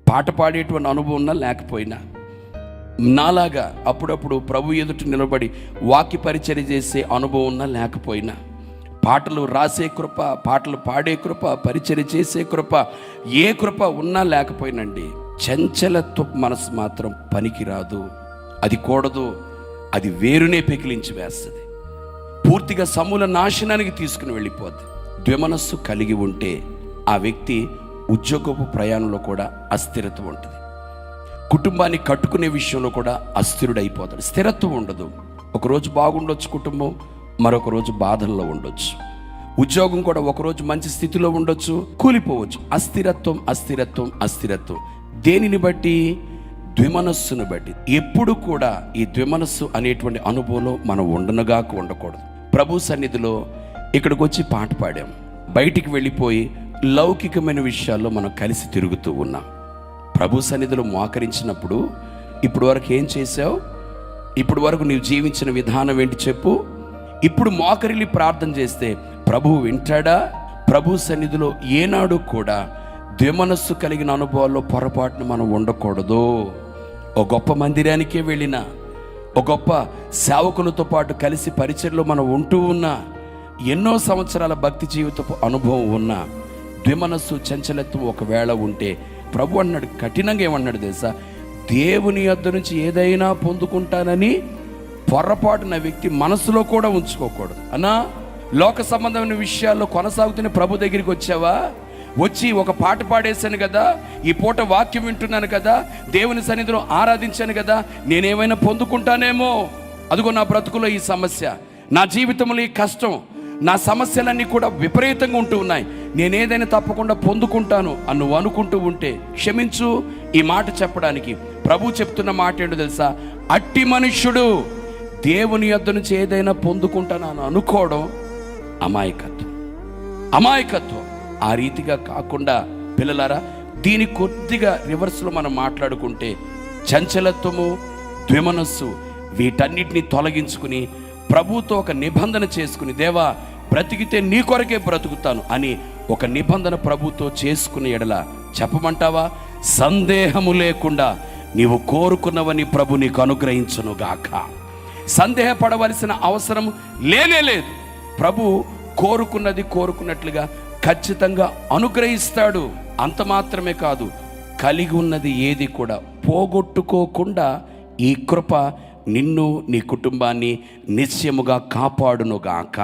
పాట పాడేటువంటి అనుభవం ఉన్నా లేకపోయినా, నాలాగా అప్పుడప్పుడు ప్రభు ఎదుట నిలబడి వాక్య పరిచర్య చేసే అనుభవం ఉన్నా లేకపోయినా, పాటలు రాసే కృప, పాటలు పాడే కృప, పరిచర్య చేసే కృప, ఏ కృప ఉన్నా లేకపోయినండి, చంచలత్వ మనసు మాత్రం పనికిరాదు. అది కూడదు. అది వేరునే పెకిలించి వేస్తుంది, పూర్తిగా సమూల నాశనానికి తీసుకుని వెళ్ళిపోద్ది. ద్విమనస్సు కలిగి ఉంటే ఆ వ్యక్తి ఉద్యోగపు ప్రయాణంలో కూడా అస్థిరత్వం ఉంటుంది, కుటుంబాన్ని కట్టుకునే విషయంలో కూడా అస్థిరుడైపోతాడు, స్థిరత్వం ఉండదు. ఒకరోజు బాగుండొచ్చు కుటుంబం, మరొక రోజు బాధల్లో ఉండొచ్చు. ఉద్యోగం కూడా ఒకరోజు మంచి స్థితిలో ఉండొచ్చు, కూలిపోవచ్చు. అస్థిరత్వం అస్థిరత్వం అస్థిరత్వం. దేనిని బట్టి? ద్విమనస్సును బట్టి. ఎప్పుడు కూడా ఈ ద్విమనస్సు అనేటువంటి అనుభవంలో మనం ఉండకూడదు. ప్రభు సన్నిధిలో ఇక్కడికి వచ్చి పాట పాడాం, బయటికి వెళ్ళిపోయి లౌకికమైన విషయాల్లో మనం కలిసి తిరుగుతూ ఉన్నాం. ప్రభు సన్నిధిలో మోకరించినప్పుడు ఇప్పుడు వరకు ఏం చేసావు? ఇప్పుడు వరకు నీవు జీవించిన విధానం ఏంటి చెప్పు. ఇప్పుడు మోకరిల్లి ప్రార్థన చేస్తే ప్రభువు వింటాడా? ప్రభు సన్నిధిలో ఏనాడు కూడా ద్విమనస్సు కలిగిన అనుభవాల్లో పొరపాటును మనం ఉండకూడదు. ఒక గొప్ప మందిరానికే వెళ్ళినా, ఒక గొప్ప సేవకులతో పాటు కలిసి పరిచర్లో మనం ఉంటూ ఉన్నా, ఎన్నో సంవత్సరాల భక్తి జీవితపు అనుభవం ఉన్నా, ద్విమనస్సు చంచలత్వం ఒకవేళ ఉంటే ప్రభు అన్నాడు, కఠినంగా ఏమన్నాడు తెలుసా? దేవుని యొద్ద నుంచి ఏదైనా పొందుకుంటానని పొరపాటున వ్యక్తి మనసులో కూడా ఉంచుకోకూడదు. అన్నా, లోక సంబంధమైన విషయాల్లో కొనసాగుతున్న ప్రభు దగ్గరికి వచ్చావా? వచ్చి ఒక పాట పాడేశాను కదా, ఈ పూట వాక్యం వింటున్నాను కదా, దేవుని సన్నిధిలో ఆరాధించాను కదా, నేనేమైనా పొందుకుంటానేమో, అదిగో నా బ్రతుకులో ఈ సమస్య, నా జీవితంలో ఈ కష్టం, నా సమస్యలన్నీ కూడా విపరీతంగా ఉంటూ ఉన్నాయి, నేనేదైనా తప్పకుండా పొందుకుంటాను అని నువ్వు అనుకుంటూ ఉంటే క్షమించు. ఈ మాట చెప్పడానికి ప్రభు చెప్తున్న మాట ఏంటో తెలుసా? అట్టి మనుష్యుడు దేవుని యొద్ద నుంచి ఏదైనా పొందుకుంటానని అనుకోవడం అమాయకత్వం. ఆ రీతిగా కాకుండా పిల్లలారా, దీని కొద్దిగా రివర్స్లో మనం మాట్లాడుకుంటే, చంచలత్వము, ద్విమనస్సు, వీటన్నిటిని తొలగించుకుని ప్రభుతో ఒక నిబంధన చేసుకుని, దేవా బ్రతికితే నీ కొరకే బ్రతుకుతాను అని ఒక నిబంధన ప్రభుతో చేసుకునే ఎడల చెప్పమంటావా? సందేహము లేకుండా నీవు కోరుకున్నవని ప్రభు నీకు అనుగ్రహించునుగాక. సందేహపడవలసిన అవసరం లేనే లేదు. ప్రభు కోరుకున్నట్లుగా ఖచ్చితంగా అనుగ్రహిస్తాడు. అంత మాత్రమే కాదు, కలిగి ఉన్నది ఏది కూడా పోగొట్టుకోకుండా ఈ కృప నిన్ను, నీ కుటుంబాన్ని నిశ్చయముగా కాపాడునుగాక.